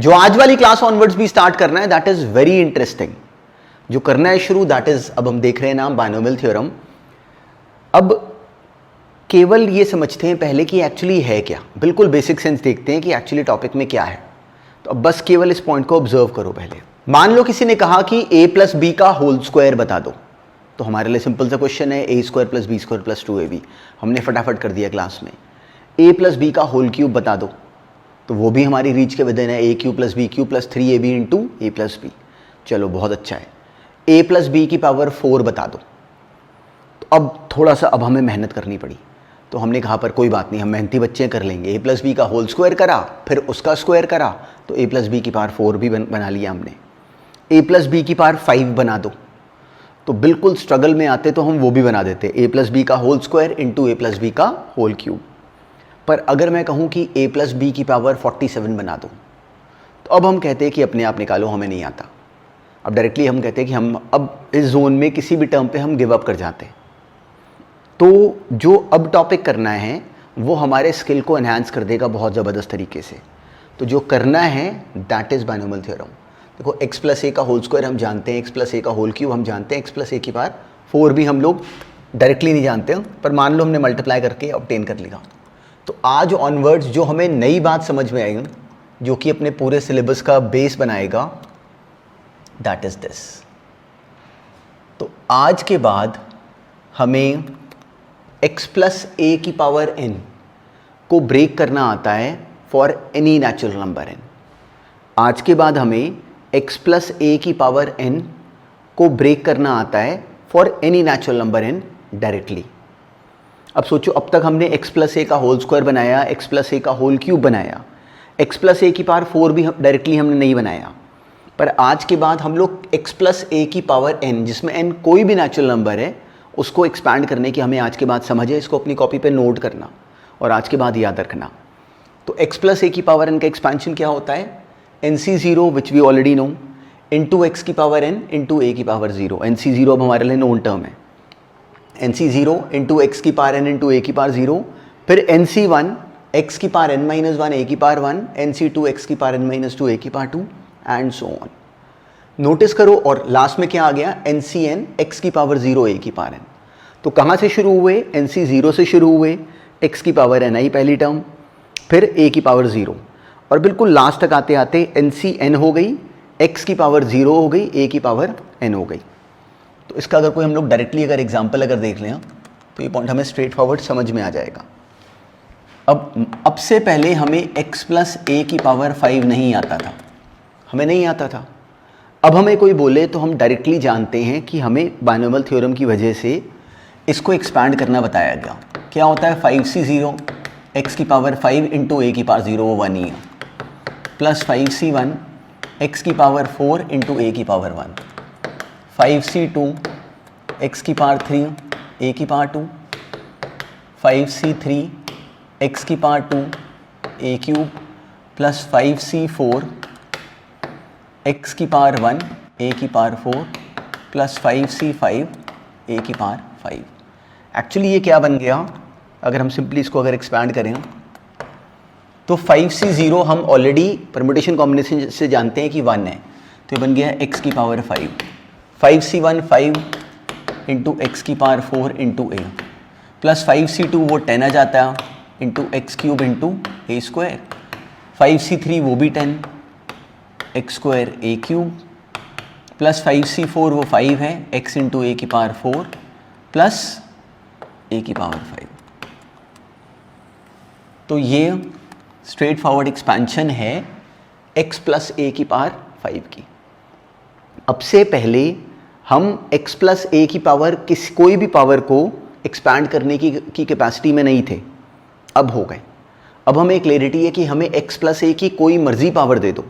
जो आज वाली क्लास ऑनवर्ड्स भी स्टार्ट करना है दैट इज वेरी इंटरेस्टिंग। जो करना है शुरू दैट इज, अब हम देख रहे हैं नाम बाइनोमियल थ्योरम। अब केवल ये समझते हैं पहले कि एक्चुअली है क्या, बिल्कुल बेसिक सेंस देखते हैं कि एक्चुअली टॉपिक में क्या है। तो अब बस केवल इस पॉइंट को ऑब्जर्व करो पहले। मान लो किसी ने कहा कि a प्लस बी का होल स्क्वायर बता दो, तो हमारे लिए सिंपल सा क्वेश्चन है a square plus B square plus 2ab। हमने फटाफट कर दिया क्लास में। a प्लस बी का होल क्यूब बता दो, तो वो भी हमारी रीच के विदिन है, a cube plus B cube plus 3ab into A plus B. चलो बहुत अच्छा है। a प्लस बी की पावर 4 बता दो। तो अब थोड़ा सा अब हमें मेहनत करनी पड़ी, तो हमने कहा पर कोई बात नहीं, हम मेहनती बच्चे कर लेंगे। a प्लस बी का होल स्क्वायर करा, फिर उसका स्क्वायर करा, तो a प्लस बी की पावर 4 भी बना लिया हमने। a प्लस बी की पावर 5 बना दो, तो बिल्कुल स्ट्रगल में आते तो हम वो भी बना देते, a प्लस बी का whole square into A plus B का होल क्यूब। पर अगर मैं कहूँ कि a प्लस बी की पावर 47 बना दो, तो अब हम कहते हैं कि अपने आप निकालो, हमें नहीं आता। अब डायरेक्टली हम कहते हैं कि हम अब इस जोन में किसी भी टर्म पे हम गिव अप कर जाते हैं। तो जो अब टॉपिक करना है वो हमारे स्किल को एनहांस कर देगा बहुत ज़बरदस्त तरीके से। तो जो करना है दैट इज़ बाइनोमियल थ्योरम। देखो x प्लस ए का होल स्क्वायर हम जानते हैं, x प्लस ए का होल क्यूब हम जानते हैं, x प्लस ए की पावर 4 भी हम लोग डायरेक्टली नहीं जानते हैं, पर मान लो हमने मल्टीप्लाई करके ऑब्टेन कर लिया। तो आज ऑनवर्ड्स जो हमें नई बात समझ में आएगी, जो कि अपने पूरे सिलेबस का बेस बनाएगा, दैट इज़ दिस। तो आज के बाद हमें x प्लस ए की पावर n को ब्रेक करना आता है for any natural number n। आज के बाद हमें x प्लस ए की पावर n को ब्रेक करना आता है for any natural number n directly. अब सोचो, अब तक हमने x प्लस ए का होल स्क्वायर बनाया, x प्लस ए का होल क्यूब बनाया, x प्लस ए की पावर 4 भी डायरेक्टली हमने नहीं बनाया। पर आज के बाद हम लोग x प्लस ए की पावर n, जिसमें n कोई भी नेचुरल नंबर है, उसको एक्सपैंड करने की हमें आज के बाद समझ है। इसको अपनी कॉपी पे नोट करना और आज के बाद याद रखना। तो x प्लस ए की पावर n का एक्सपेंशन क्या होता है? nc0 which we already know into X की पावर n इंटू ए की पावर 0। nc0 अब हमारे लिए नोन टर्म है। nc0 इंटू एक्स की पावर n इंटू ए की पावर 0, फिर nc1 एक्स की पावर n माइनस 1 ए की पावर 1, nc2 एक्स की पावर n माइनस 2 ए की power 2 and so on. Notice करो, और लास्ट में क्या आ गया? nCn x की पावर 0 a की पावर n। तो कहाँ से शुरू हुए? nc0 से शुरू हुए, x की पावर n आई पहली टर्म, फिर a की पावर 0, और बिल्कुल लास्ट तक आते आते nCn हो गई, x की पावर 0 हो गई, a की पावर n हो गई। तो इसका अगर कोई हम लोग डायरेक्टली अगर एग्जाम्पल अगर देख लें तो ये पॉइंट हमें स्ट्रेट फॉरवर्ड समझ में आ जाएगा। अब से पहले हमें x प्लस ए की पावर 5 नहीं आता था, हमें नहीं आता था। अब हमें कोई बोले तो हम डायरेक्टली जानते हैं कि हमें बाइनोमियल थ्योरम की वजह से इसको एक्सपैंड करना बताया गया। क्या होता है? 5c0 x की पावर 5 इंटू ए की पावर 0 वो 1 ही है, प्लस 5c1 x की पावर 4 इंटू ए की पावर 1, 5c2 x की पावर 3 ए की पावर 2, 5c3 x की पावर 2 ए क्यूब, प्लस 5c4 x की पावर 1 a की पावर 4 प्लस 5c5 a की पावर 5। एक्चुअली ये क्या बन गया? अगर हम सिंपली इसको अगर एक्सपैंड करें तो 5c0 हम ऑलरेडी परम्यूटेशन कॉम्बिनेशन से जानते हैं कि 1 है, तो ये बन गया x की पावर 5, 5c1 5 इंटू एक्स की power 4 into A, plus 5c2 वो 10 आ जाता है इंटू एक्स क्यूब इंटू ए स्क्वायर, 5c3 वो भी 10 एक्स स्क्वायर ए क्यूब, प्लस 5c4 वो 5 है, x इंटू ए की पावर 4 प्लस ए की पावर 5। तो ये स्ट्रेट फॉरवर्ड एक्सपेंशन है x प्लस ए की पावर 5 की। अब से पहले हम x प्लस ए की पावर कोई भी पावर को एक्सपैंड करने की कैपेसिटी में नहीं थे, अब हो गए। अब हमें क्लैरिटी है कि हमें x प्लस ए की कोई मर्जी पावर दे दो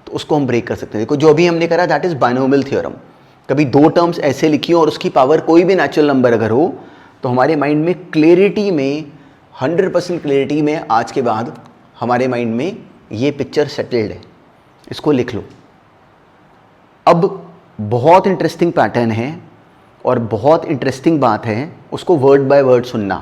तो उसको हम ब्रेक कर सकते हैं। देखो जो भी हमने करा दैट इज बाइनोमियल थ्योरम। कभी दो टर्म्स ऐसे लिखी हो और उसकी पावर कोई भी नेचुरल नंबर अगर हो तो हमारे माइंड में क्लैरिटी में 100% क्लैरिटी में आज के बाद हमारे माइंड में ये पिक्चर सेटल्ड है। इसको लिख लो। अब बहुत इंटरेस्टिंग पैटर्न है और बहुत इंटरेस्टिंग बात है, उसको वर्ड बाय वर्ड सुनना।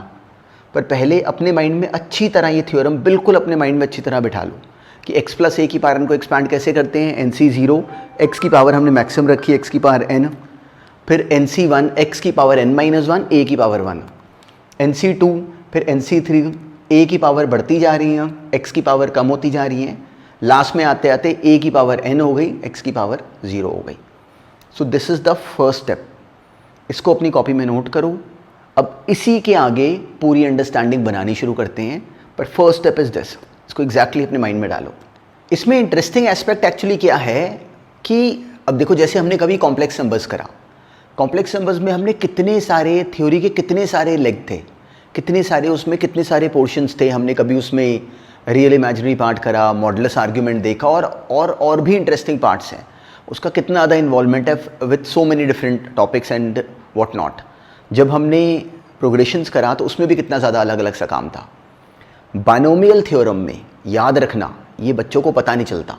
पर पहले अपने माइंड में अच्छी तरह ये थ्योरम बिल्कुल अपने माइंड में अच्छी तरह बिठा लो कि x प्लस ए की पावर n को एक्सपैंड कैसे करते हैं, एन सी ज़ीरो, एक्स की पावर हमने मैक्सिमम रखी है x की पावर n, फिर एन सी वन एक्स की पावर n माइनस वन ए की पावर 1, एन सी टू, फिर एन सी थ्री, ए की पावर बढ़ती जा रही है, x की पावर कम होती जा रही है, लास्ट में आते आते a की पावर n हो गई, x की पावर 0 हो गई। So this is the first step, इसको अपनी कॉपी में नोट करो। अब इसी के आगे पूरी अंडरस्टैंडिंग बनानी शुरू करते हैं, पर फर्स्ट स्टेप इज़ दिस, इसको एग्जैक्टली अपने माइंड में डालो। इसमें इंटरेस्टिंग एस्पेक्ट एक्चुअली क्या है कि अब देखो, जैसे हमने कभी कॉम्प्लेक्स नंबर्स करा, कॉम्प्लेक्स नंबर्स में हमने कितने सारे थ्योरी के कितने सारे लेग थे, कितने सारे उसमें कितने सारे पोर्शंस थे, हमने कभी उसमें रियल इमेजिनरी पार्ट करा, मॉडुलस आर्ग्यूमेंट देखा, और भी इंटरेस्टिंग पार्ट्स हैं, उसका कितना ज़्यादा इन्वॉल्वमेंट है with so many different topics and what not. जब हमने प्रोग्रेशंस करा तो उसमें भी कितना ज़्यादा अलग अलग सा काम था। बाइनोमियल थ्योरम में याद रखना, ये बच्चों को पता नहीं चलता,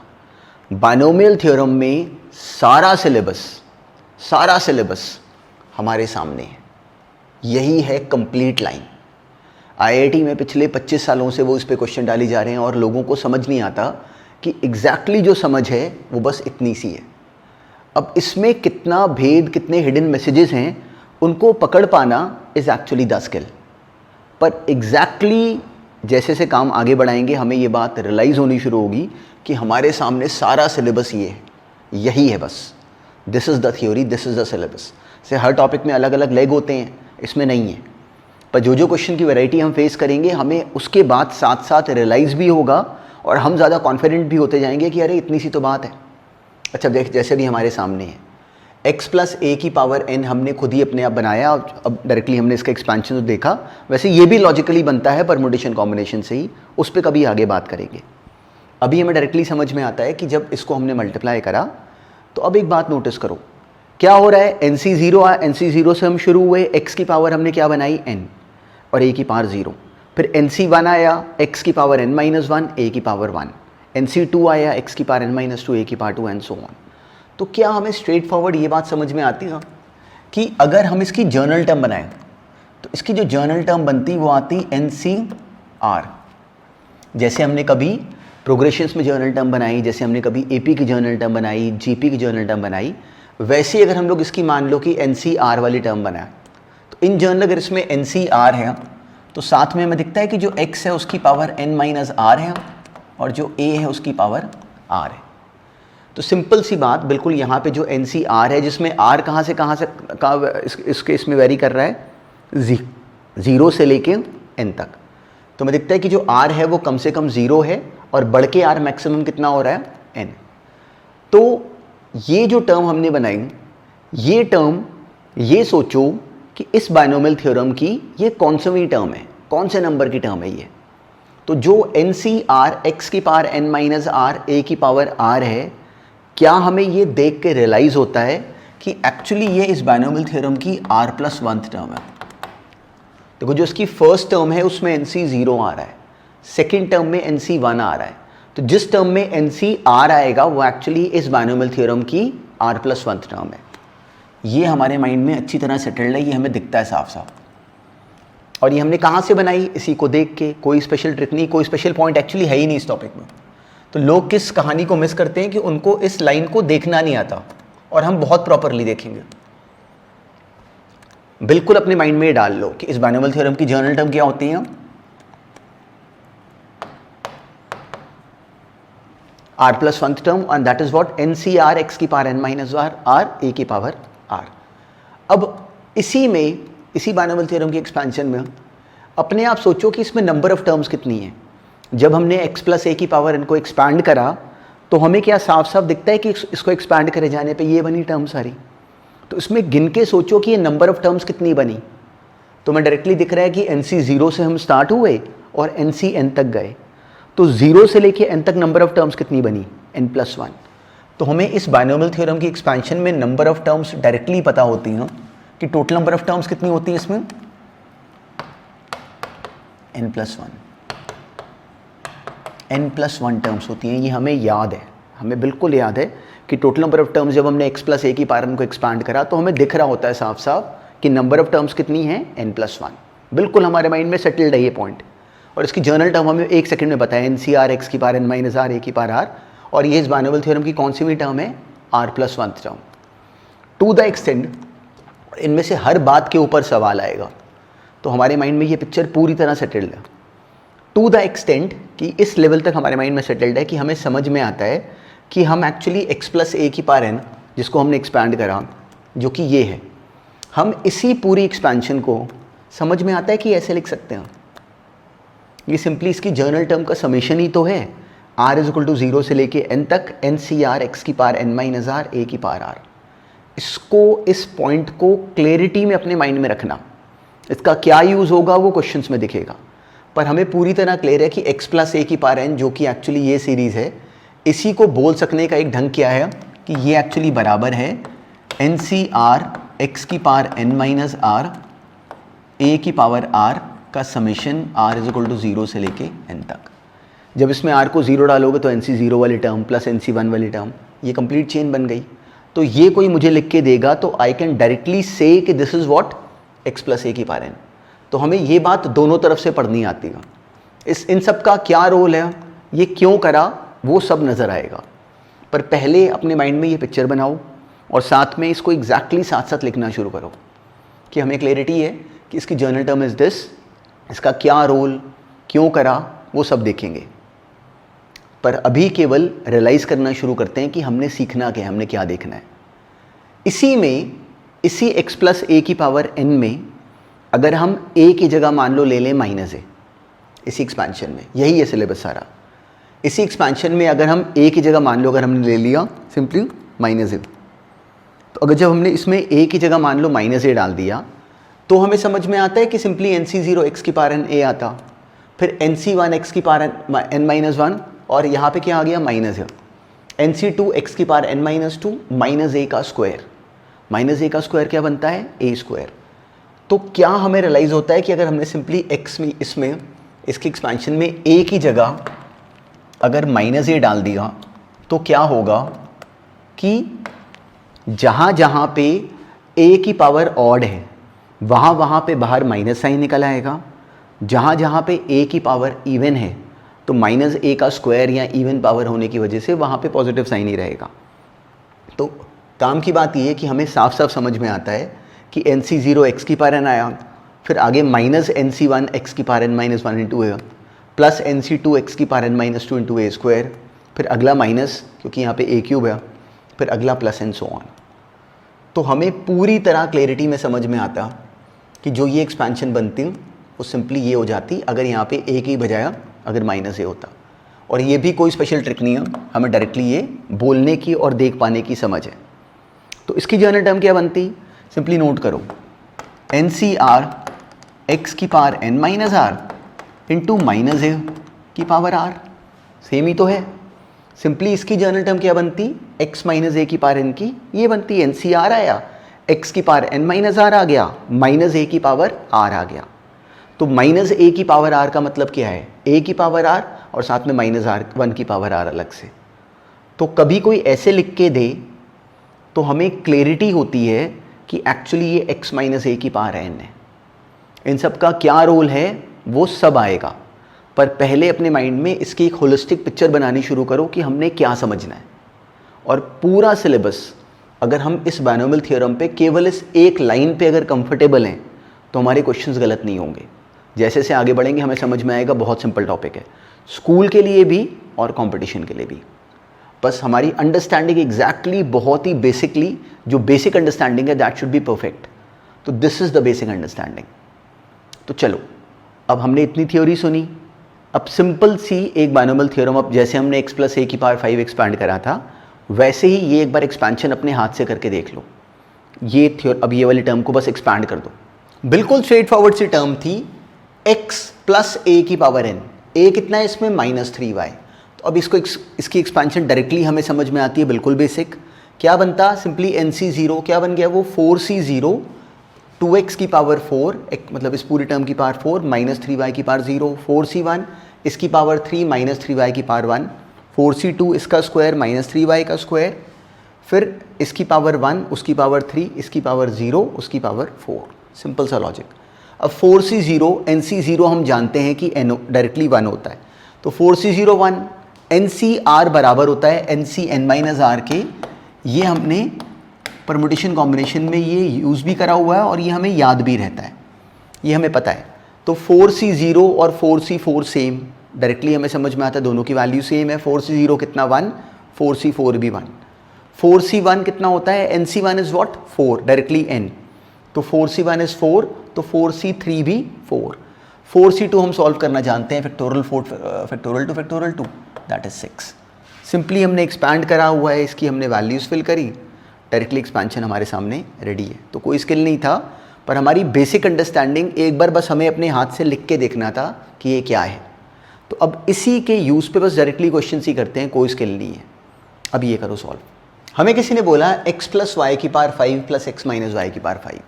बाइनोमियल थ्योरम में सारा सिलेबस हमारे सामने है, यही है कंप्लीट लाइन। आईआईटी में पिछले 25 सालों से वो इस पे क्वेश्चन डाली जा रहे हैं और लोगों को समझ नहीं आता कि एग्जैक्टली जो समझ है वो बस इतनी सी है। अब इसमें कितना भेद, कितने हिडन मैसेजेस हैं, उनको पकड़ पाना इज़ एक्चुअली द स्किल। पर एग्जैक्टली जैसे से काम आगे बढ़ाएंगे हमें ये बात रियलाइज़ होनी शुरू होगी कि हमारे सामने सारा सिलेबस ये है, यही है बस। This is the theory, this is the syllabus. से हर टॉपिक में अलग अलग लेग होते हैं, इसमें नहीं है। पर जो क्वेश्चन की वैरायटी हम फेस करेंगे, हमें उसके बाद साथ साथ रियलाइज़ भी होगा और हम ज़्यादा कॉन्फिडेंट भी होते जाएंगे कि अरे इतनी सी तो बात है। अच्छा देख, जैसे भी हमारे सामने है x प्लस ए की पावर n हमने खुद ही अपने आप बनाया, अब डायरेक्टली हमने इसका एक्सपेंशन तो देखा, वैसे ये भी लॉजिकली बनता है परमुटेशन कॉम्बिनेशन से ही, उस पर कभी आगे बात करेंगे। अभी हमें डायरेक्टली समझ में आता है कि जब इसको हमने मल्टीप्लाई करा तो अब एक बात नोटिस करो, क्या हो रहा है, एन सी ज़ीरो आया, एन सी ज़ीरो से हम शुरू हुए, x की पावर हमने क्या बनाई n और a की पावर 0, फिर एन सी वन आया, x की power n minus one, a की पावर 1, एन सी टू आया, x की power n minus two, a की पावर 2 एंड सो ऑन। तो क्या हमें स्ट्रेट फॉरवर्ड ये बात समझ में आती है कि अगर हम इसकी जर्नल टर्म बनाएं तो इसकी जो जर्नल टर्म बनती वो आती एन सी आर। जैसे हमने कभी प्रोग्रेशंस में जर्नल टर्म बनाई, जैसे हमने कभी एपी की जर्नल टर्म बनाई, जीपी की जर्नल टर्म बनाई, वैसे अगर हम लोग इसकी मान लो कि एन सी आर वाली टर्म बनाए तो इन जनरल अगर इसमें एन सी आर है तो साथ में हमें दिखता है कि जो x है उसकी पावर n माइनस आर है और जो a है उसकी पावर r है। तो सिंपल सी बात, बिल्कुल यहाँ पे जो एन सी आर है, जिसमें r कहाँ से इसके इसमें वेरी कर रहा है 0 से लेके n तक, तो हमें दिखता है कि जो r है वो कम से कम 0 है और बढ़ के r मैक्सिमम कितना हो रहा है n। तो ये जो टर्म हमने बनाई, ये टर्म, ये सोचो कि इस बाइनोमियल थ्योरम की ये कौनसवीं टर्म है, कौन से नंबर की टर्म है ये। तो जो एन सी आर एक्स की power n minus R, A की पावर r है, क्या हमें ये देख के रियलाइज होता है कि एक्चुअली ये इस बाइनोमियल थ्योरम की r प्लस 1th टर्म है। देखो जो इसकी फर्स्ट टर्म है उसमें एन सी 0 आ रहा है, सेकेंड टर्म में एन सी 1 आ रहा है, तो जिस टर्म में एन सी आर आएगा वो एक्चुअली इस बाइनोमियल थ्योरम की r प्लस 1th टर्म है। ये हमारे माइंड में अच्छी तरह सेटल्ड है, ये हमें दिखता है साफ साफ। और ये हमने कहाँ से बनाई, इसी को देख के, कोई स्पेशल ट्रिक नहीं, कोई स्पेशल पॉइंट एक्चुअली है ही नहीं इस टॉपिक में। तो लोग किस कहानी को मिस करते हैं कि उनको इस लाइन को देखना नहीं आता, और हम बहुत प्रॉपरली देखेंगे। बिल्कुल अपने माइंड में डाल लो कि इस बाइनोमियल थ्योरम की जर्नल टर्म क्या होती है, r plus 1th term, and that is what N C R X की power n minus R, A की पावर r। अब इसी बाइनोमियल थ्योरम की एक्सपेंशन में अपने आप सोचो कि इसमें नंबर ऑफ टर्म्स कितनी है। जब हमने x प्लस ए की पावर n को एक्सपैंड करा तो हमें क्या साफ साफ दिखता है कि इसको एक्सपैंड करे जाने पे ये बनी टर्म सारी। तो इसमें गिन के सोचो कि ये नंबर ऑफ टर्म्स कितनी बनी, तो मैं डायरेक्टली दिख रहा है कि एन सी 0 से हम स्टार्ट हुए और एन सी n तक गए, तो 0 से लेके n तक नंबर ऑफ टर्म्स कितनी बनी, n प्लस 1। तो हमें इस बाइनोमियल थ्योरम की एक्सपेंशन में नंबर ऑफ टर्म्स डायरेक्टली पता होती हैं कि टोटल नंबर ऑफ टर्म्स कितनी होती है इसमें, n प्लस 1 टर्म्स होती हैं। ये हमें याद है, हमें बिल्कुल याद है कि टोटल नंबर ऑफ टर्म्स जब हमने x प्लस ए की पावर n को एक्सपांड करा तो हमें दिख रहा होता है साफ साफ कि नंबर ऑफ टर्म्स कितनी है, n प्लस 1। बिल्कुल हमारे माइंड में सेटल्ड है ये पॉइंट। और इसकी जनरल टर्म हमें 1 सेकंड में बताया, एन सी आर एक्स की power N minus R A की पावर आर, और ये इस बाइनोमियल थ्योरम की कौन सी भी टर्म है, r+1 term. To the extend इनमें से हर बात के ऊपर सवाल आएगा, तो हमारे माइंड में ये पिक्चर पूरी तरह सेटल्ड है। टू द एक्सटेंट कि इस लेवल तक हमारे माइंड में सेटल्ड है कि हमें समझ में आता है कि हम एक्चुअली x+a की पावर n, जिसको हमने एक्सपैंड करा, जो कि ये है, हम इसी पूरी एक्सपेंशन को समझ में आता है कि ऐसे लिख सकते हैं। ये सिंपली इसकी जर्नल टर्म का समेशन ही तो है, r=0 से लेके n तक NCR x की power n minus r a की पावर r। इसको, इस पॉइंट को क्लैरिटी में अपने माइंड में रखना, इसका क्या यूज़ होगा वो क्वेश्चंस में दिखेगा, पर हमें पूरी तरह क्लियर है कि x+a की पावर n, जो कि एक्चुअली ये सीरीज़ है, इसी को बोल सकने का एक ढंग क्या है कि ये एक्चुअली बराबर है NCR x की power n minus r a की पावर r का समेशन r=0 से लेके n तक। जब इसमें r को 0 डालोगे तो NC0 वाली टर्म प्लस NC1 वाली टर्म, ये कंप्लीट चेन बन गई। तो ये कोई मुझे लिख के देगा तो आई कैन डायरेक्टली से कि दिस इज़ व्हाट x+a की पावर n। तो हमें ये बात दोनों तरफ से पढ़नी आती है। इन सब का क्या रोल है, ये क्यों करा, वो सब नज़र आएगा, पर पहले अपने माइंड में ये पिक्चर बनाओ और साथ में इसको एग्जैक्टली साथ साथ लिखना शुरू करो कि हमें क्लैरिटी है कि इसकी जर्नल टर्म इज़ दिस, इसका क्या रोल, क्यों करा, वो सब देखेंगे। पर अभी केवल रियलाइज़ करना शुरू करते हैं कि हमने सीखना क्या है, हमने क्या देखना है। इसी में, इसी x+a की पावर n में अगर हम a की जगह मान लो ले लें -a, इसी एक्सपेंशन में, यही है सिलेबस सारा। इसी एक्सपेंशन में अगर हम a की जगह मान लो, अगर हमने ले लिया सिंपली -a, तो अगर जब हमने इसमें a की जगह मान लो -a डाल दिया, तो हमें समझ में आता है कि सिंपली NC0 x की पावर n a आता, फिर NC1 x की पावर n-1, और यहाँ पे क्या आ गया -a, NC2 x की पावर n-2 माइनस a का स्क्वायर, माइनस a का स्क्वायर क्या बनता है, a स्क्वायर। तो क्या हमें रियलाइज़ होता है कि अगर हमने सिंपली x में, इसमें, इसकी एक्सपेंशन में a की जगह अगर -a डाल दिया तो क्या होगा कि जहाँ जहाँ पे a की पावर ऑड है वहाँ वहाँ पे बाहर माइनस साइन निकल आएगा, जहाँ जहाँ पे a की पावर इवन है तो -a का स्क्वायर या इवन पावर होने की वजह से वहाँ पे पॉजिटिव साइन ही रहेगा। तो काम की बात ये है कि हमें साफ साफ समझ में आता है कि NC0 x की पावर n आया, फिर आगे -NC1 x की power n-1 into a, plus NC2 x की power n-2 into a square, फिर अगला माइनस क्योंकि यहाँ पे a³ है, फिर अगला प्लस एंड सो ऑन। तो हमें पूरी तरह क्लैरिटी में समझ में आता कि जो ये एक्सपेंशन बनती वो सिंपली ये हो जाती अगर यहाँ पे a की बजाय अगर -a होता। और ये भी कोई स्पेशल ट्रिक नहीं है, हमें डायरेक्टली ये बोलने की और देख पाने की समझ है। तो इसकी जनरल टर्म क्या बनती, सिंपली नोट करो, NCR x की power n minus r into -a की पावर r, सेम ही तो है। सिंपली इसकी जनरल टर्म क्या बनती, x माइनस a की पावर n की, ये बनती NCR आया, x की पावर n माइनस आर आ गया, -a की पावर r आ गया। तो -a की पावर r का मतलब क्या है, a की पावर r और साथ में -1 की पावर r अलग से। तो कभी कोई ऐसे लिख के दे तो हमें क्लैरिटी होती है कि एक्चुअली ये x माइनस a की पावर n है। इन सब का क्या रोल है वो सब आएगा, पर पहले अपने माइंड में इसकी एक होलिस्टिक पिक्चर बनानी शुरू करो कि हमने क्या समझना है। और पूरा सिलेबस अगर हम इस बाइनोमियल थ्योरम पे केवल इस एक लाइन पे अगर कंफर्टेबल हैं तो हमारे क्वेश्चंस गलत नहीं होंगे। जैसे से आगे बढ़ेंगे हमें समझ में आएगा बहुत सिंपल टॉपिक है, स्कूल के लिए भी और कंपटीशन के लिए भी। बस हमारी अंडरस्टैंडिंग एग्जैक्टली बहुत ही बेसिकली, जो बेसिक अंडरस्टैंडिंग है दैट शुड बी परफेक्ट। तो this is the basic understanding. तो चलो, अब हमने इतनी थ्योरी सुनी, अब सिंपल सी एक बाइनोमियल थ्योरम, अब जैसे हमने x+a की पावर 5 एक्सपैंड करा था वैसे ही ये एक बार एक्सपेंशन अपने हाथ से करके देख लो। ये अब ये वाली टर्म को बस एक्सपैंड कर दो, बिल्कुल स्ट्रेट फॉरवर्ड सी टर्म थी, x+a की पावर n, a कितना है इसमें -3y। तो अब इसको इसकी एक्सपेंशन डायरेक्टली हमें समझ में आती है, बिल्कुल बेसिक। क्या बनता, सिंपली NC0 क्या बन गया वो 4C0 2x की पावर 4, मतलब इस पूरी टर्म की पावर 4 -3y की पावर 0, 4C1 इसकी पावर 3 -3y की पावर 1, 4C2 इसका स्क्वायर -3y का स्क्वायर, फिर इसकी पावर 1 उसकी पावर 3 इसकी पावर 0 उसकी पावर 4। सिंपल सा लॉजिक। अब 4C0 NC0 हम जानते हैं कि NO डायरेक्टली 1 होता है, तो 4C0 1, NCR बराबर होता है NCN-R के। ये हमने परमुटेशन कॉम्बिनेशन में ये यूज़ भी करा हुआ है और ये हमें याद भी रहता है, ये हमें पता है। तो 4C0 और 4C4 सेम, डायरेक्टली हमें समझ में आता है दोनों की वैल्यू सेम है। 4C0 कितना 1, 4C4 भी 1। 4C1 कितना होता है, NC1 is what 4, directly n, तो 4C1 इज़ 4, तो 4C3 भी 4। 4C2 हम सॉल्व करना जानते हैं, factorial 4 factorial two factorial 2 that is 6। Simply हमने एक्सपैंड करा हुआ है, इसकी हमने वैल्यूज़ फिल करी, डायरेक्टली एक्सपेंशन हमारे सामने रेडी है। तो कोई स्किल नहीं था, पर हमारी बेसिक अंडरस्टैंडिंग एक बार बस हमें अपने हाथ से लिख के देखना था कि ये क्या है। तो अब इसी के यूज़ पे बस डायरेक्टली क्वेश्चन ही करते हैं, कोई स्किल नहीं है। अब ये करो सॉल्व। हमें किसी ने बोला x प्लस वाई की power 5 plus x minus y की पावर 5।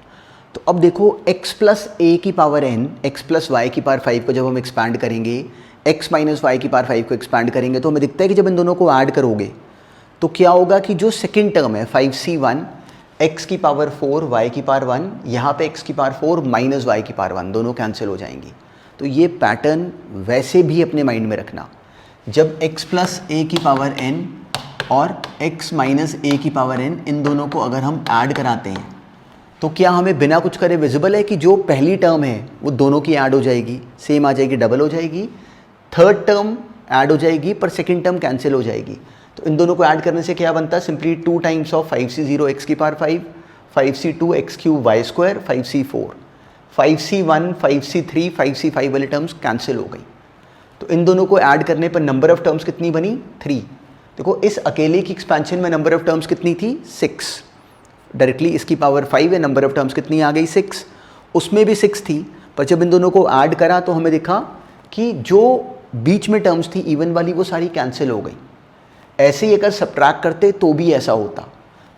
तो अब देखो x प्लस ए की power n, x plus y की पावर 5 को जब हम एक्सपैंड करेंगे, x माइनस वाई की पावर 5 को एक्सपैंड करेंगे, तो हमें दिखता है कि जब इन दोनों को ऐड करोगे तो क्या होगा कि जो सेकेंड टर्म है 5C1 x की पावर 4 y की पावर 1, यहाँ पे x की पावर 4 माइनस वाई की पावर 1, दोनों कैंसिल हो जाएंगी। तो ये पैटर्न वैसे भी अपने माइंड में रखना, जब x प्लस ए की पावर n और x माइनस ए की पावर n, इन दोनों को अगर हम ऐड कराते हैं तो क्या हमें बिना कुछ करे विजिबल है कि जो पहली टर्म है वो दोनों की ऐड हो जाएगी, सेम आ जाएगी, डबल हो जाएगी। थर्ड टर्म ऐड हो जाएगी पर सेकेंड टर्म कैंसिल हो जाएगी। तो इन दोनों को ऐड करने से क्या बनता है, simply 2 times of 5C0 x की power 5, 5C2 x cube y square, 5C4, 5C1, 5C3, 5C5 वाली टर्म्स कैंसिल हो गई। तो इन दोनों को ऐड करने पर नंबर ऑफ टर्म्स कितनी बनी, 3। देखो इस अकेले की एक्सपेंशन में नंबर ऑफ टर्म्स कितनी थी, 6। डायरेक्टली इसकी पावर 5 है, नंबर ऑफ टर्म्स कितनी आ गई, 6। उसमें भी 6 थी, पर जब इन दोनों को ऐड करा तो हमें दिखा कि जो बीच में टर्म्स थी इवन वाली वो सारी कैंसिल हो गई। ऐसे ही अगर सब्ट्रैक्ट करते तो भी ऐसा होता।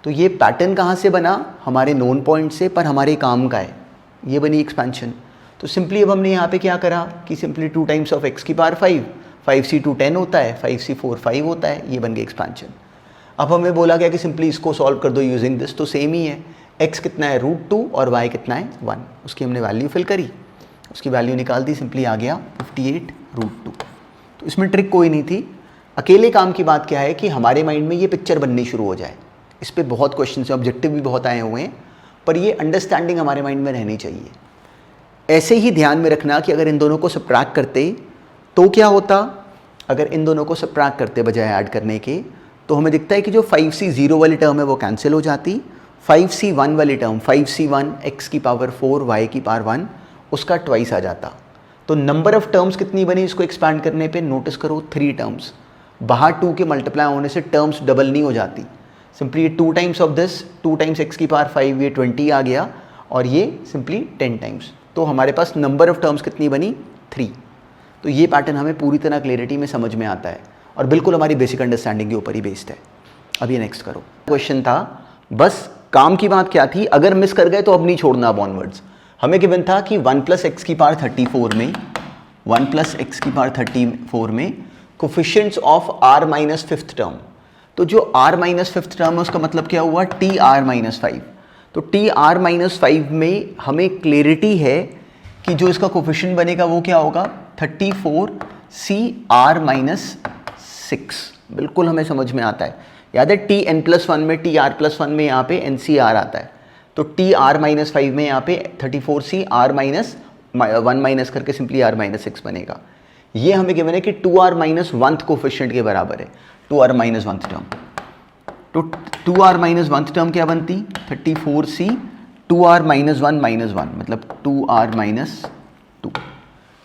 तो ये पैटर्न कहाँ से बना, हमारे नोन पॉइंट से, पर हमारे काम का है, ये बनी एक्सपेंशन। तो सिंपली अब हमने यहाँ पे क्या करा कि सिंपली 2 टाइम्स ऑफ x की पावर 5, 5C2 10 होता है, 5C4 5 होता है, ये बन गई एक्सपेंशन। अब हमें बोला गया कि सिंपली इसको सॉल्व कर दो यूजिंग दिस, तो सेम ही है, x कितना है √2 और y कितना है 1, उसकी हमने वैल्यू फिल करी, उसकी वैल्यू निकाल दी, सिंपली आ गया 58√2। तो इसमें ट्रिक कोई नहीं थी, अकेले काम की बात क्या है कि हमारे माइंड में ये पिक्चर बननी शुरू हो जाए। इस पर बहुत क्वेश्चन हैं, ऑब्जेक्टिव भी बहुत आए हुए हैं, पर ये अंडरस्टैंडिंग हमारे माइंड में रहनी चाहिए। ऐसे ही ध्यान में रखना कि अगर इन दोनों को सब्ट्रैक्ट करते तो क्या होता, अगर इन दोनों को सब्ट्रैक्ट करते बजाय ऐड करने के, तो हमें दिखता है कि जो 5C0 वाली टर्म है वो कैंसिल हो जाती, 5C1 वाली टर्म 5C1 x की पावर 4 y की पावर 1 उसका ट्वाइस आ जाता। तो नंबर ऑफ टर्म्स कितनी बनी इसको एक्सपैंड करने पे, नोटिस करो 3 टर्म्स। बाहर 2 के मल्टीप्लाई होने से टर्म्स डबल नहीं हो जाती, simply 2 times of this, 2 times x की पावर 5, ये 20 आ गया, और ये सिंपली 10 टाइम्स। तो हमारे पास नंबर ऑफ टर्म्स कितनी बनी, 3। तो ये पैटर्न हमें पूरी तरह क्लियरिटी में समझ में आता है और बिल्कुल हमारी बेसिक अंडरस्टैंडिंग के ऊपर ही बेस्ड है। अब ये नेक्स्ट करो। क्वेश्चन था, बस काम की बात क्या थी, अगर मिस कर गए तो अब नहीं छोड़ना अब ऑनवर्ड्स। हमें गिवन था कि 1 प्लस एक्स की पावर 34 में, 1 प्लस एक्स की पावर 34 में coefficients of r minus fifth term. तो जो r माइनस फिफ्थ टर्म है उसका मतलब क्या हुआ, TR माइनस 5। तो TR माइनस 5 में हमें क्लियरिटी है कि जो इसका कोफिशिएंट बनेगा वो क्या होगा, 34CR माइनस 6। बिल्कुल हमें समझ में आता है, याद है TN+1 में, TR+1 में यहाँ पे NCR आता है, तो TR माइनस 5 में यहाँ पे 34CR माइनस 1 माइनस करके सिंपली R माइनस 6 बनेगा। ये हमें गिवन है कि 2R माइनस 1th कोफिशिएंट के बराबर है, 2R माइनस 1th टर्म। तो 2R माइनस 1th टर्म क्या बनती, 34C 2R माइनस 1 माइनस 1 मतलब 2R माइनस 2।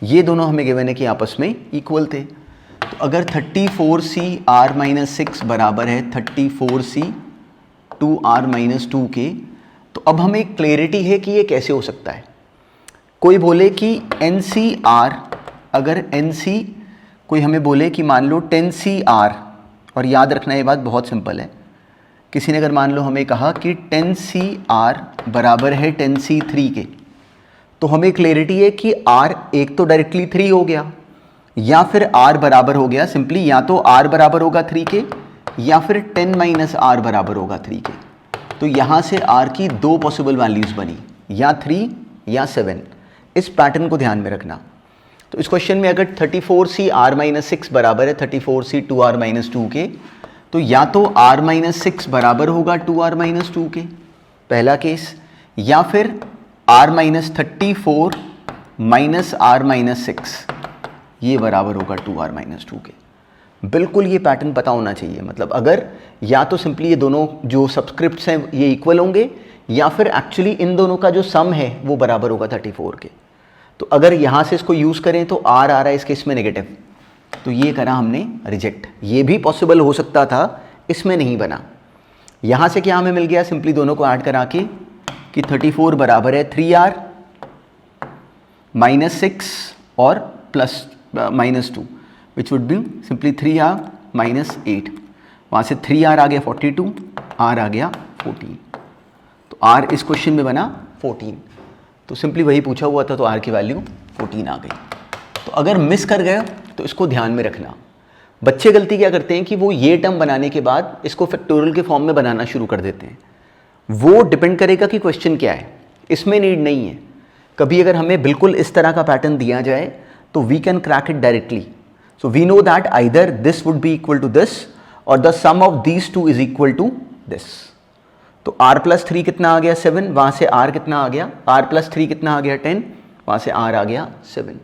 ये दोनों हमें गिवन है कि आपस में इक्वल थे। तो अगर 34C R माइनस 6 बराबर है 34C 2R माइनस 2 के, तो अब हमें क्लैरिटी है कि ये कैसे हो सकता है। कोई बोले कि NCR, अगर NC कोई हमें बोले कि मान लो 10CR, और याद रखना ये बात बहुत सिंपल है, किसी ने अगर मान लो हमें कहा कि 10CR बराबर है 10C3 के, तो हमें क्लैरिटी है कि R एक तो डायरेक्टली 3 हो गया, या फिर R बराबर हो गया सिंपली, या तो R बराबर होगा 3 के, या फिर 10 माइनस R बराबर होगा 3 के। तो यहाँ से R की 2 पॉसिबल वैल्यूज़ बनी, या 3 या 7। इस पैटर्न को ध्यान में रखना। तो इस क्वेश्चन में अगर 34c r-6 बराबर है 34c 2r-2 के, तो या तो r-6 बराबर होगा 2r-2 के, पहला केस, या फिर r-34 माइनस r-6 ये बराबर होगा 2r-2 के। बिल्कुल ये पैटर्न पता होना चाहिए, मतलब अगर या तो सिंपली ये दोनों जो सबस्क्रिप्ट्स हैं ये इक्वल होंगे, या फिर एक्चुअली इन दोनों का जो सम है वो बराबर होगा 34 के। तो अगर यहाँ से इसको यूज़ करें तो r आ रहा है इसके इसमें नेगेटिव, तो ये करा हमने रिजेक्ट। ये भी पॉसिबल हो सकता था, इसमें नहीं बना। यहाँ से क्या हमें मिल गया, सिंपली दोनों को ऐड करा के कि 34 बराबर है 3r -6 और plus -2 which would be simply 3r -8। वहाँ से 3r आ गया 42, r आ गया 14, तो r इस क्वेश्चन में बना 14। तो सिंपली वही पूछा हुआ था, तो r की वैल्यू 14 आ गई। तो अगर मिस कर गए तो इसको ध्यान में रखना। बच्चे गलती क्या करते हैं कि वो ये टर्म बनाने के बाद इसको फैक्टोरियल के फॉर्म में बनाना शुरू कर देते हैं। वो डिपेंड करेगा कि क्वेश्चन क्या है, इसमें नीड नहीं है। कभी अगर हमें बिल्कुल इस तरह का पैटर्न दिया जाए तो we can crack it directly. So we know that either this would be equal to this और the sum of these two is equal to this. तो r+3 कितना आ गया 7, वहाँ से r कितना आ गया, r+3 कितना आ गया 10, वहाँ से r आ गया 7।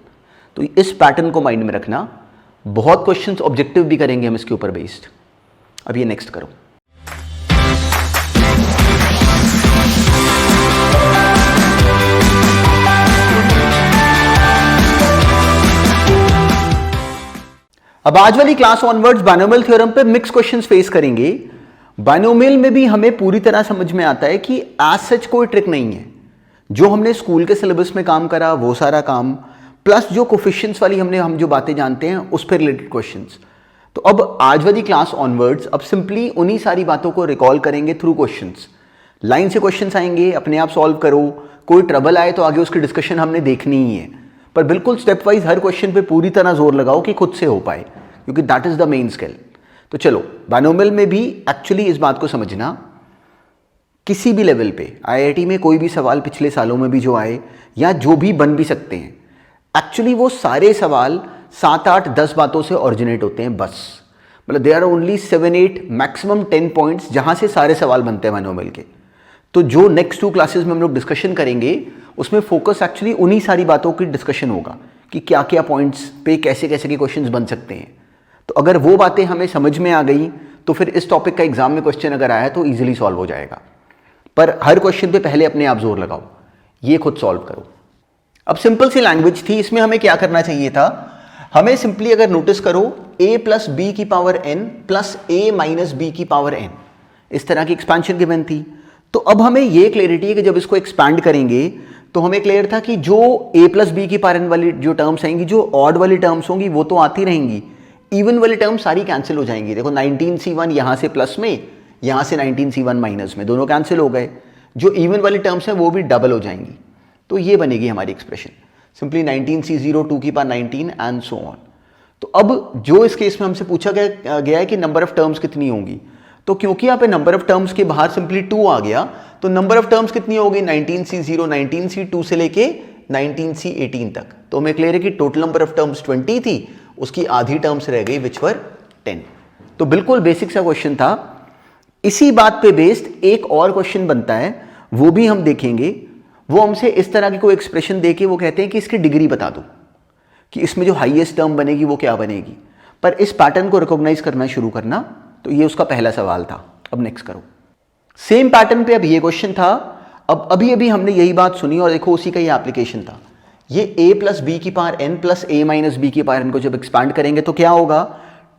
तो इस पैटर्न को माइंड में रखना। बहुत क्वेश्चंस ऑब्जेक्टिव भी करेंगे हम इसके ऊपर बेस्ड। अब ये नेक्स्ट करो। अब आज वाली क्लास ऑनवर्ड्स बायनोमियल थ्योरम पे मिक्स क्वेश्चंस फेस करेंगे। बायनोमियल में भी हमें पूरी तरह समझ में आता है कि एज सच कोई ट्रिक नहीं है। जो हमने स्कूल के सिलेबस में काम करा वो सारा काम, प्लस जो कोफिशिएंट्स वाली हम जो बातें जानते हैं उस पर रिलेटेड क्वेश्चंस। तो अब आज वाली क्लास ऑनवर्ड्स अब सिंपली उन्हीं सारी बातों को रिकॉल करेंगे थ्रू क्वेश्चंस। लाइन से क्वेश्चंस आएंगे, अपने आप सॉल्व करो। कोई ट्रबल आए तो आगे उसकी डिस्कशन हमने देखनी ही है, पर बिल्कुल स्टेप वाइज हर क्वेश्चन पे पूरी तरह जोर लगाओ कि खुद से हो पाए, क्योंकि that is the main skill. तो चलो, बायनोमियल में भी एक्चुअली इस बात को समझना, किसी भी लेवल पे आईआईटी में कोई भी सवाल पिछले सालों में भी जो आए या जो भी बन भी सकते हैं, एक्चुअली वो सारे सवाल 7, 8, 10 बातों से ओरिजिनेट होते हैं बस। मतलब there are only 7, 8 maximum 10 points जहां से सारे सवाल बनते हैं बायनोमियल के। तो जो नेक्स्ट 2 क्लासेस में हम लोग डिस्कशन करेंगे उसमें फोकस एक्चुअली उन्हीं सारी बातों की डिस्कशन होगा कि क्या क्या पॉइंट्स पे कैसे कैसे के क्वेश्चंस बन सकते हैं। तो अगर वो बातें हमें समझ में आ गई तो फिर इस टॉपिक का एग्जाम में क्वेश्चन अगर आया तो इजीली सॉल्व हो जाएगा। पर हर क्वेश्चन पे पहले अपने आप जोर लगाओ, ये खुद सॉल्व करो। अब सिंपल सी लैंग्वेज थी, इसमें हमें क्या करना चाहिए था, हमें सिंपली अगर नोटिस करो a प्लस बी की power n plus a minus b की पावर n, इस तरह की एक्सपेंशन गिवन थी। तो अब हमें ये क्लियरिटी है कि जब इसको एक्सपैंड करेंगे तो हमें क्लियर था कि जो a प्लस बी की पावर n वाली जो टर्म्स आएंगी, जो ऑड वाली टर्म्स होंगी वो तो आती रहेंगी, इवन वाली टर्म्स सारी कैंसिल हो जाएंगी। देखो 19c1 यहाँ से प्लस में, यहाँ से 19c1 माइनस में, दोनों कैंसिल हो गए। जो इवन वाली टर्म्स हैं वो भी डबल हो जाएंगी। तो ये बनेगी हमारी एक्सप्रेशन सिंपली 19c0 2 की पावर 19 एंड सो ऑन। तो अब जो इस केस में हमसे पूछा गया है कि नंबर ऑफ टर्म्स कितनी होंगी, तो क्योंकि यहाँ पे नंबर ऑफ टर्म्स के बाहर सिंपली 2 आ गया, तो नंबर ऑफ टर्म्स कितनी होगी 19c0 19c2 से लेके 19c18 तक। तो हमें क्लियर है कि टोटल नंबर ऑफ टर्म्स 20 थी, उसकी आधी टर्म्स रह गई विच वर 10। तो बिल्कुल बेसिक सा क्वेश्चन था। इसी बात पे बेस्ड एक और क्वेश्चन बनता है, वो भी हम देखेंगे। वो हमसे इस तरह की कोई एक्सप्रेशन देके वो कहते हैं कि इसकी डिग्री बता दो कि इसमें जो हाईएस्ट टर्म बनेगी वो क्या बनेगी। पर इस पैटर्न को रिकॉग्नाइज करना शुरू करना, तो ये उसका पहला सवाल था। अब नेक्स्ट करो। सेम पैटर्न पे अब ये क्वेश्चन था। अब अभी हमने यही बात सुनी और देखो उसी का ये एप्लीकेशन था। ये a प्लस बी की power n plus a minus b की पावर n को जब एक्सपैंड करेंगे तो क्या होगा,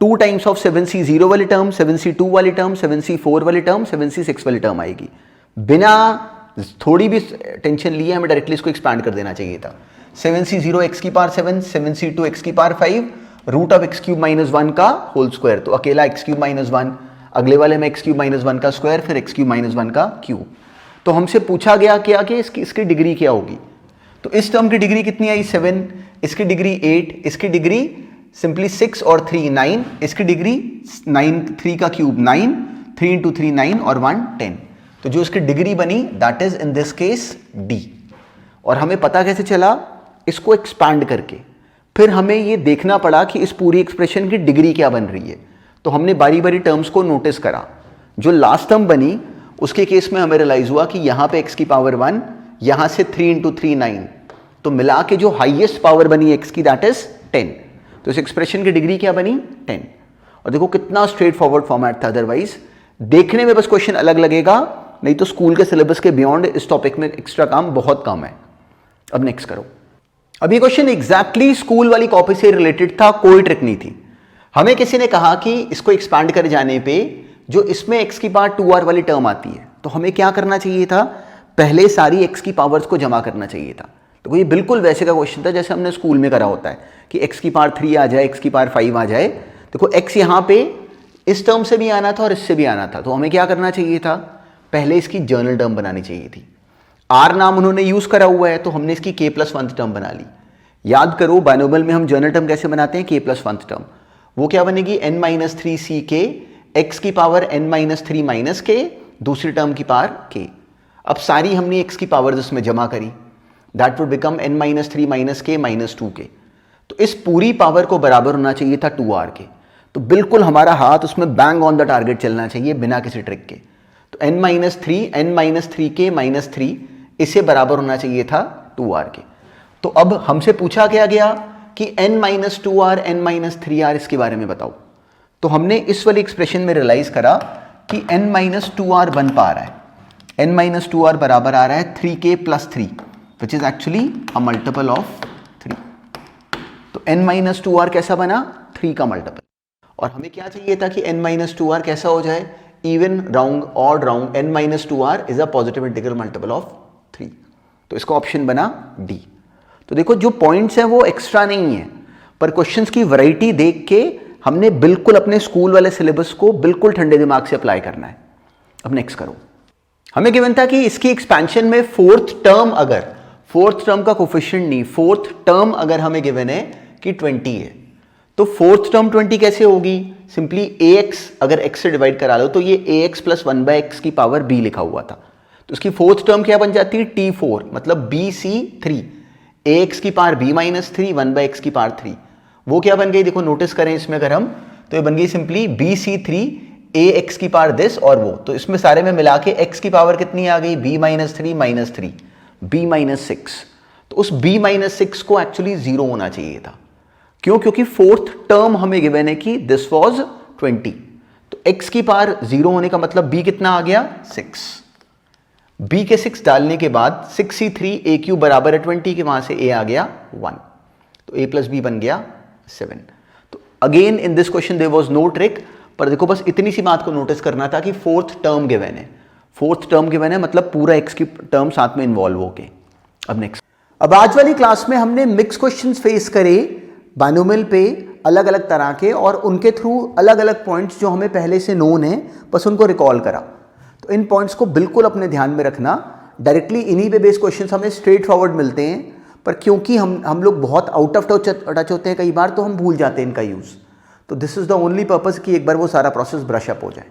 2 टाइम्स ऑफ 7c0 वाली टर्म, 7c2 वाली टर्म, 7c4 वाली टर्म, 7c6 वाली टर्म आएगी। बिना थोड़ी भी टेंशन लिए हमें डायरेक्टली इसको एक्सपैंड कर देना चाहिए था। 7c0 x की पावर 7, 7c2 x की power 5, root of x³ minus 1 का होल स्क्वायर। तो अकेला x³ माइनस 1, अगले वाले में x³ माइनस 1 का स्क्वायर, फिर x³ माइनस 1 का क्यूब। तो हमसे पूछा गया क्या कि इसकी डिग्री क्या होगी। तो इस टर्म की डिग्री कितनी आई 7, इसकी डिग्री 8, इसकी डिग्री सिंपली 6 और 3 9, इसकी डिग्री 9, 3 का क्यूब 9, 3 × 3 9 और 1 10। तो जो इसकी डिग्री बनी that is in this case D। और हमें पता कैसे चला, इसको एक्सपैंड करके फिर हमें ये देखना पड़ा कि इस पूरी एक्सप्रेशन की डिग्री क्या बन रही है। तो हमने बारी बारी टर्म्स को नोटिस करा। जो लास्ट टर्म बनी उसके केस में हमें रियलाइज हुआ कि यहाँ पे x की पावर 1, यहाँ से 3 इंटू 3 9, तो मिला के जो हाईएस्ट पावर बनी x की दैट इज 10। तो इस एक्सप्रेशन की डिग्री क्या बनी 10। और देखो कितना स्ट्रेट फॉरवर्ड फॉर्मेट था। अदरवाइज देखने में बस क्वेश्चन अलग लगेगा, नहीं तो स्कूल के सिलेबस के बियॉन्ड इस टॉपिक में एक्स्ट्रा काम बहुत कम है। अब नेक्स्ट करो। अब ये क्वेश्चन एग्जैक्टली स्कूल वाली कॉपी से रिलेटेड था, कोई ट्रिक नहीं थी। हमें किसी ने कहा कि इसको एक्सपैंड कर जाने पे जो इसमें x की पावर 2r वाली टर्म आती है, तो हमें क्या करना चाहिए था, पहले सारी x की पावर्स को जमा करना चाहिए था। तो ये बिल्कुल वैसे का क्वेश्चन था जैसे हमने स्कूल में करा होता है कि x की पावर 3 आ जाए, x की पावर 5 आ जाए। देखो x यहाँ पे इस टर्म से भी आना था और इससे भी आना था, तो हमें क्या करना चाहिए था, पहले इसकी जर्नल टर्म बनानी चाहिए थी। r नाम उन्होंने यूज करा हुआ है तो हमने इसकी k+1 टर्म बना ली। याद करो बाइनोमियल में हम जर्नल टर्म कैसे बनाते हैं, k+1 टर्म। वो क्या बनेगी n-3ck, x की पावर n-3 - k, दूसरी टर्म की पावर k। अब सारी हमने x की पावर इसमें जमा करी, that would become n-3 - k - 2k। तो इस पूरी पावर को बराबर होना चाहिए था 2r के। तो बिल्कुल हमारा हाथ उसमें बैंग ऑन द टारगेट चलना चाहिए बिना किसी ट्रिक के। तो n-3k - 3 इसे बराबर होना चाहिए था 2r के। तो अब हमसे पूछा क्या गया कि n-2r n-3r इसके बारे में बताओ। तो हमने इस वाली एक्सप्रेशन में रियलाइज करा कि n-2r बन पा रहा है, n-2r बराबर आ रहा है 3k + 3 which is actually a multiple of 3। तो n-2r कैसा बना, 3 का मल्टीपल। और हमें क्या चाहिए था कि n-2r कैसा हो जाए, even round odd round, n-2r is a positive integral multiple of 3। तो इसका ऑप्शन बना डी। तो देखो जो पॉइंट्स हैं वो एक्स्ट्रा नहीं है, पर क्वेश्चंस की वैरायटी देख के हमने बिल्कुल अपने स्कूल वाले सिलेबस को बिल्कुल ठंडे दिमाग से अप्लाई करना है। अब नेक्स्ट करो। हमें गिवन था कि इसकी एक्सपेंशन में फोर्थ टर्म का कोफिशिएंट नहीं, फोर्थ टर्म अगर हमें गिवन है कि 20 है, तो फोर्थ टर्म 20 कैसे होगी, सिंपली ax अगर x से डिवाइड करा लो तो ये ax + 1/x की पावर b लिखा हुआ था। तो इसकी फोर्थ टर्म क्या बन जाती है, t4, मतलब bc3, ax की पावर b - 3 1/x की पावर 3। वो क्या बन गई, देखो नोटिस करें इसमें अगर हम, तो ये बन गई सिंपली bc3 ax की पावर दिस और वो। तो इसमें सारे में मिला के x की पावर कितनी आ गई, b - 3 b - 6। तो उस b - 6 को एक्चुअली 0 होना चाहिए था। क्यों, क्योंकि फोर्थ टर्म हमें गिवन है कि दिस वाज 20। तो x की पावर 0 होने का मतलब b कितना आ गया, 6। b के 6 डालने के बाद 6c3 aq बराबर है 20 के, वहां से a आ गया 1, तो a + b बन गया 7। तो again in this question there was no trick, पर देखो बस इतनी सी बात को नोटिस करना था कि फोर्थ टर्म गिवन है, फोर्थ टर्म गिवन है मतलब पूरा x की टर्म साथ में इन्वॉल्व होके। अब नेक्स्ट, अब आज वाली क्लास में हमने मिक्स क्वेश्चंस फेस करे बाइनोमियल पे अलग अलग तरह के, और उनके थ्रू अलग अलग पॉइंट्स जो हमें पहले से नोन है बस उनको रिकॉल करा। तो इन पॉइंट्स को बिल्कुल अपने ध्यान में रखना। डायरेक्टली इन्हीं पे बेस्ड क्वेश्चंस हमें स्ट्रेट फॉरवर्ड मिलते हैं, पर क्योंकि हम लोग बहुत आउट ऑफ टच होते हैं कई बार, तो हम भूल जाते हैं इनका यूज़। तो this is the only purpose कि एक बार वो सारा प्रोसेस ब्रश अप हो जाए।